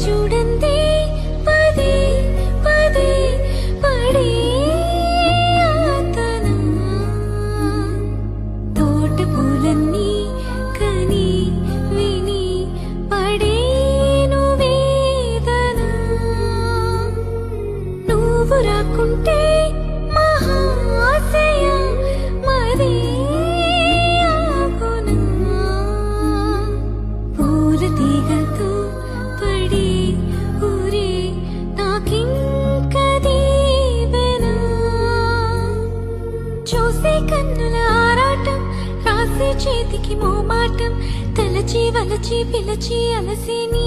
చూడండి పదే పదే పడే ఆతన తోట పూలన్నీ కని విని పడేను వేదన నువ్వు రాకుంటే మహాశయ మరే ఆగునా పూల తీగలతో పడి ఊరే నాకింక దీవెనా చూసే కన్నుల ఆరాటం రాసే చేతికి మోమాటం తలచి వలచి పిలచి అలసి నీ